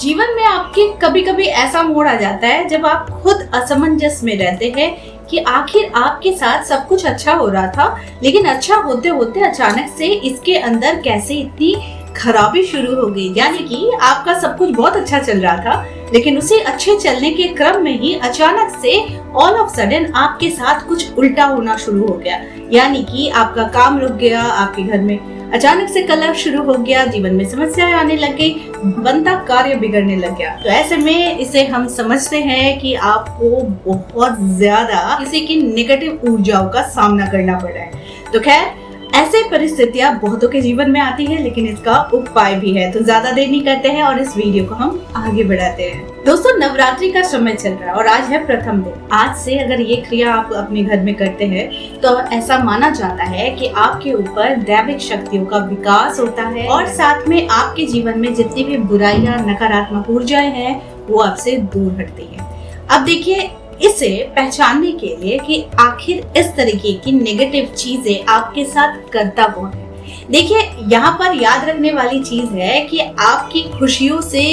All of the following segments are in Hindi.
जीवन में आपके कभी कभी ऐसा मोड़ आ जाता है जब आप खुद असमंजस में रहते हैं कि आखिर आपके साथ सब कुछ अच्छा हो रहा था, लेकिन अच्छा होते होते अचानक से इसके अंदर कैसे इतनी खराबी शुरू हो गई। यानी कि आपका सब कुछ बहुत अच्छा चल रहा था, लेकिन उसी अच्छे चलने के क्रम में ही अचानक से ऑल ऑफ सडन आपके साथ कुछ उल्टा होना शुरू हो गया। यानी कि आपका काम रुक गया, आपके घर में अचानक से कलह शुरू हो गया, जीवन में समस्याएं आने लग गई, बनता कार्य बिगड़ने लग गया। तो ऐसे में इसे हम समझते हैं कि आपको बहुत ज्यादा किसी की नेगेटिव ऊर्जाओं का सामना करना पड़ रहा है। तो खैर, ऐसे परिस्थितियां बहुतों के जीवन में आती है, लेकिन इसका उपाय भी है। तो ज्यादा देर नहीं करते हैं और इस वीडियो को हम आगे बढ़ाते हैं। दोस्तों, नवरात्रि का समय चल रहा है और आज है प्रथम दिन। आज से अगर ये क्रिया आप अपने घर में करते हैं तो ऐसा माना जाता है कि आपके ऊपर दैविक शक्तियों का विकास होता है और साथ में आपके जीवन में जितनी भी बुराइयां, नकारात्मक ऊर्जाएं हैं वो आपसे दूर हटती है। अब देखिए, इसे पहचानने के लिए कि आखिर इस तरीके की नेगेटिव चीजें आपके साथ करता कौन है। देखिए, यहाँ पर याद रखने वाली चीज है कि आपकी खुशियों से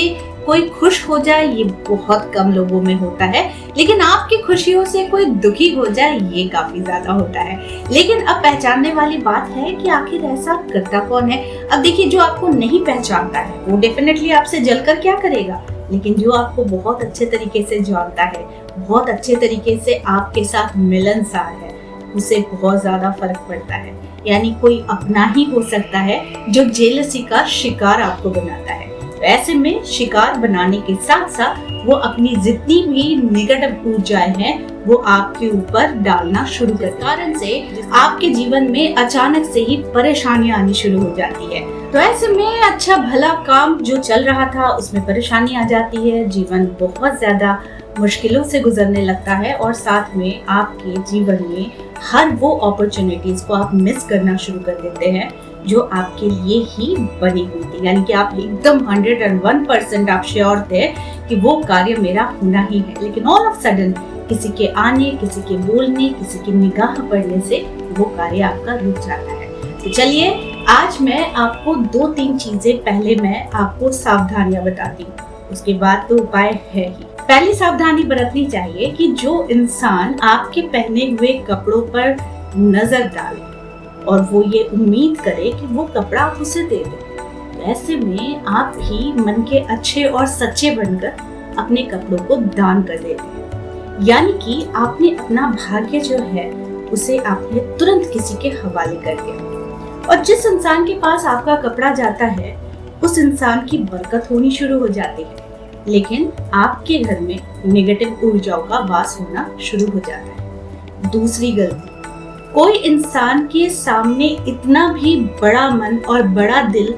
कोई खुश हो जाए ये बहुत कम लोगों में होता है, लेकिन आपकी खुशियों से कोई दुखी हो जाए ये काफी ज्यादा होता है। लेकिन अब पहचानने वाली बात है कि आखिर ऐसा करता कौन है। अब देखिए, जो आपको नहीं पहचानता है वो डेफिनेटली आपसे जलकर क्या करेगा, लेकिन जो आपको बहुत अच्छे तरीके से जानता है, बहुत अच्छे तरीके से आपके साथ मिलनसार है, उसे बहुत ज्यादा फर्क पड़ता है। यानी कोई अपना ही हो सकता है जो जेलसी का शिकार आपको बनाता है। तो ऐसे में शिकार बनाने के साथ साथ वो अपनी जितनी भी नेगेटिव ऊर्जाएं हैं वो आपके ऊपर डालना शुरू कर कारण से आपके जीवन में अचानक से ही परेशानियां आनी शुरू हो जाती है। तो ऐसे में अच्छा भला काम जो चल रहा था उसमें परेशानी आ जाती है, जीवन बहुत ज्यादा मुश्किलों से गुजरने लगता है और साथ में आपके जीवन में हर वो अपॉर्चुनिटीज को आप मिस करना शुरू कर देते हैं जो आपके लिए ही बनी हुई थी। यानी कि आप एकदम 101% आप श्योर थे कि वो कार्य मेरा होना ही है, लेकिन ऑल ऑफ सडन किसी के आने, किसी के बोलने, किसी की निगाह पड़ने से वो कार्य आपका रुक जाता है। तो चलिए, आज मैं आपको 2-3 चीजें, पहले मैं आपको सावधानियां बताती हूँ, उसके बाद तो उपाय है ही। पहली सावधानी बरतनी चाहिए कि जो इंसान आपके पहने हुए कपड़ों पर नजर डाले और वो ये उम्मीद करे कि वो कपड़ा आप उसे दे दे, ऐसे में आप भी मन के अच्छे और सच्चे बनकर अपने कपड़ों को दान कर देते हैं। यानी कि आपने अपना भाग्य जो है उसे आपने तुरंत किसी के हवाले कर दिया और जिस इंसान के पास आपका कपड़ा जाता है उस इंसान की बरकत होनी शुरू हो जाती है, लेकिन आपके घर में नेगेटिव ऊर्जाओं का वास होना शुरू हो जाता है। दूसरी गलती, कोई इंसान के सामने इतना भी बड़ा मन और बड़ा दिल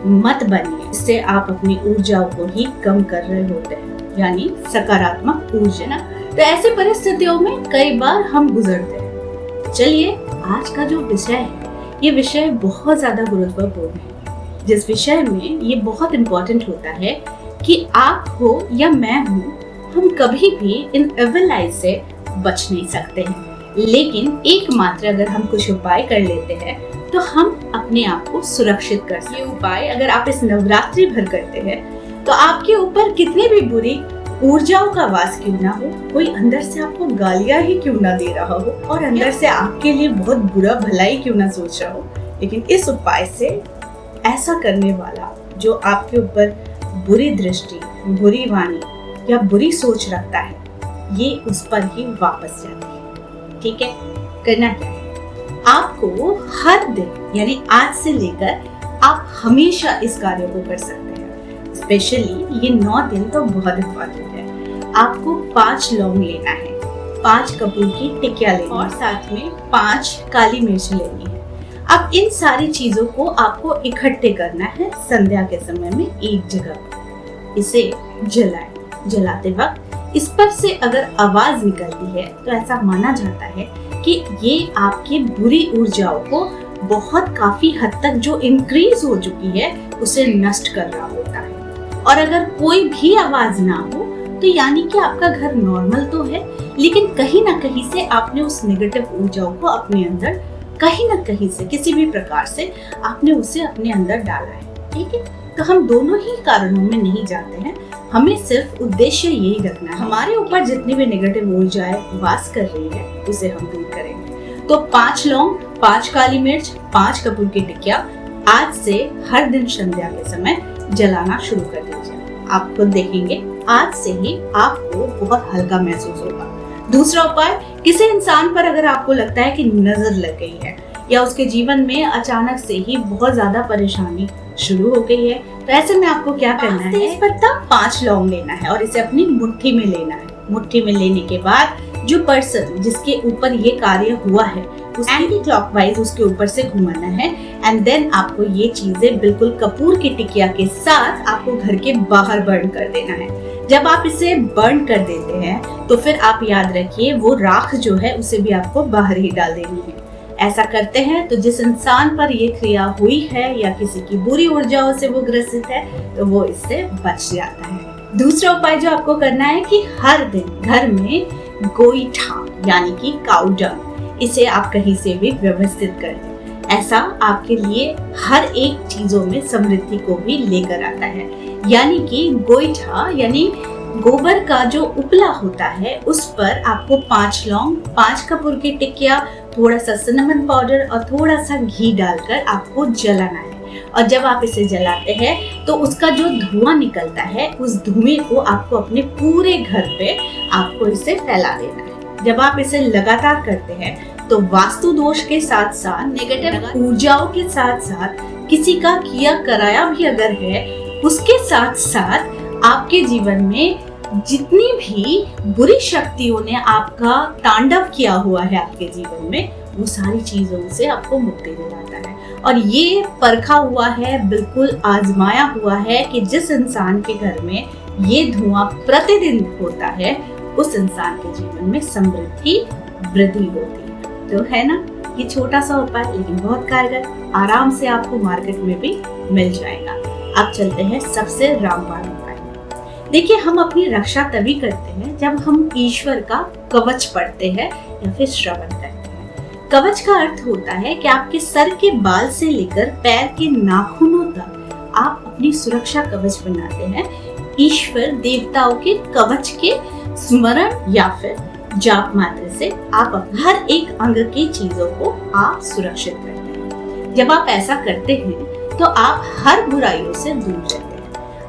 मत बनिए, इससे आप अपनी ऊर्जाओं को ही कम कर रहे होते हैं, यानी सकारात्मक ऊर्जा। तो ऐसी परिस्थितियों में कई बार हम गुजरते हैं। चलिए, आज का जो विषय है ये विषय बहुत ज्यादा गुरुत्वपूर्ण है, जिस विषय में ये बहुत इम्पोर्टेंट होता है कि आप हो या मैं हूँ, हम कभी भी इन एविल आइज से बच नहीं सकते हैं। लेकिन एकमात्र अगर हम कुछ उपाय कर लेते हैं तो हम अपने आप को सुरक्षित कर सकते हैं। ये उपाय अगर आप इस नवरात्रि भर करते हैं तो आपके ऊपर कितनी भी बुरी ऊर्जाओं का वास क्यों ना हो, कोई अंदर से आपको गालियां ही क्यों ना दे रहा हो और अंदर से आपके लिए बहुत बुरा भलाई क्यों ना सोच रहा हो, लेकिन इस उपाय से ऐसा करने वाला जो आपके ऊपर बुरी दृष्टि, बुरी वाणी या बुरी सोच रखता है, ये उस पर ही वापस जाती है। ठीक है, करना क्या है, आपको हर दिन यानी आज से लेकर आप हमेशा इस कार्य को कर सकते हैं। स्पेशली ये 9 दिन तो बहुत इम्पोर्टेंट है। आपको 5 लौंग लेना है, 5 कपूर की टिकिया लेनी और साथ में 5 काली मिर्च लेनी है। अब इन सारी चीजों को आपको इकट्ठे करना है संध्या के समय में एक जगह पर। इसे जलाएं। जलाते वक्त इस पर से अगर आवाज निकलती है तो ऐसा माना जाता है कि ये आपकी बुरी ऊर्जाओं को बहुत काफी हद तक जो इंक्रीज हो चुकी है उसे नष्ट कर रहा होता है। और अगर कोई भी आवाज ना हो तो यानी कि आपका घर नॉर्मल तो है, लेकिन कहीं ना कहीं से आपने उस नेगेटिव ऊर्जाओं को अपने अंदर कहीं ना कहीं से, किसी भी प्रकार से आपने उसे अपने अंदर डाला है। ठीक है, तो हम दोनों ही कारणों में नहीं जाते हैं। हमें सिर्फ उद्देश्य यही रखना है, हमारे ऊपर जितनी भी नेगेटिव ऊर्जाएं वास कर रही है उसे हम दूर करेंगे। तो 5 लौंग, 5 काली मिर्च, 5 कपूर की टिकिया आज से हर दिन संध्या के समय जलाना शुरू कर दीजिए। आप खुद देखेंगे आज से ही आपको बहुत हल्का महसूस होगा। दूसरा उपाय, किसी इंसान पर अगर आपको लगता है कि नजर लग गई है या उसके जीवन में अचानक से ही बहुत ज्यादा परेशानी शुरू हो गई है, तो ऐसे में आपको क्या करना है, इस पत्ता 5 लौंग लेना है और इसे अपनी मुट्ठी में लेना है। मुट्ठी में लेने के बाद जो पर्सन जिसके ऊपर ये कार्य हुआ है उसे एंटी क्लॉकवाइज उसके ऊपर से घुमाना है एंड देन आपको ये चीजें बिल्कुल कपूर की टिकिया के साथ आपको घर के बाहर बर्न कर देना है। जब आप इसे बर्न कर देते हैं तो फिर आप याद रखिए वो राख जो है उसे भी आपको बाहर ही डाल देनी है। ऐसा करते हैं तो जिस इंसान पर ये क्रिया हुई है या किसी की बुरी ऊर्जाओं से वो ग्रसित है तो वो इससे बच जाता है। दूसरा उपाय जो आपको करना है कि हर दिन घर में गोईठा यानी कि काऊ डंग, इसे आप कहीं से भी व्यवस्थित कर दें। ऐसा आपके लिए हर एक चीजों में समृद्धि को भी लेकर आता है। यानी कि गोईठा यानी गोबर का जो उपला होता है उस पर आपको 5 लौंग, 5 कपूर की टिकिया, थोड़ा सा सिनेमन पाउडर और थोड़ा सा घी डालकर आपको जलाना है। और जब आप इसे जलाते हैं तो उसका जो धुआं निकलता है उस धुएं को आपको अपने पूरे घर पे आपको इसे फैला देना है। जब आप इसे लगातार करते हैं तो वास्तु दोष के साथ साथ नेगेटिव ऊर्जाओं के साथ साथ किसी का किया कराया भी अगर है उसके साथ साथ आपके जीवन में जितनी भी बुरी शक्तियों ने आपका तांडव किया हुआ है आपके जीवन में वो सारी चीजों से आपको मुक्ति दिलाता है। और ये परखा हुआ है, बिल्कुल आजमाया हुआ है कि जिस इंसान के घर में ये धुआं प्रतिदिन होता है उस इंसान के जीवन में समृद्धि वृद्धि होती है। तो है ना ये छोटा सा उपाय लेकिन बहुत कारगर, आराम से आपको मार्केट में भी मिल जाएगा। अब चलते हैं सबसे रामबाण उपाय। देखिए हम अपनी रक्षा तभी करते हैं जब हम ईश्वर का कवच पढ़ते हैं या फिर श्रवण करते हैं। कवच का अर्थ होता है कि आपके सर के बाल से लेकर पैर के नाखूनों तक आप अपनी सुरक्षा कवच बनाते हैं। ईश्वर देवताओं के कवच के स्मरण या फिर जाप मात्र से आप हर एक अंग की चीजों को आप सुरक्षित करते हैं। जब आप ऐसा करते हैं तो आप हर बुराइयों से दूर रहते हैं।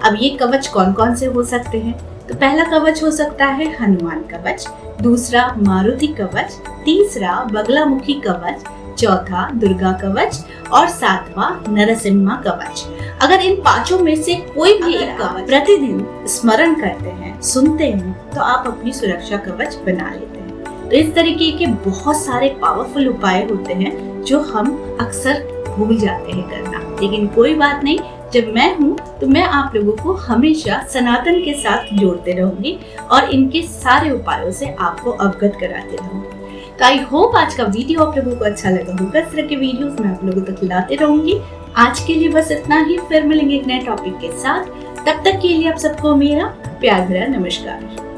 अब ये कवच कौन कौन से हो सकते हैं? तो पहला कवच हो सकता है हनुमान कवच, दूसरा मारुति कवच, तीसरा बगलामुखी कवच, चौथा दुर्गा कवच और 7वां नरसिम्हा कवच। अगर इन 5 में से कोई भी एक कवच प्रतिदिन स्मरण करते हैं, सुनते हैं तो आप अपनी सुरक्षा कवच बना लेते हैं। तो इस तरीके के बहुत सारे पावरफुल उपाय होते हैं जो हम अक्सर भूल जाते हैं करना, लेकिन कोई बात नहीं, जब मैं हूँ तो मैं आप लोगों को हमेशा सनातन के साथ जोड़ते रहूंगी और इनके सारे उपायों से आपको अवगत कराते रहूंगी। तो आई होप आज का वीडियो आप लोगों को अच्छा लगा होगा। इस तरह के वीडियोस मैं आप लोगों तक लाते रहूंगी। आज के लिए बस इतना ही, फिर मिलेंगे एक नए टॉपिक के साथ। तब तक के लिए आप सबको मेरा प्यार भरा नमस्कार।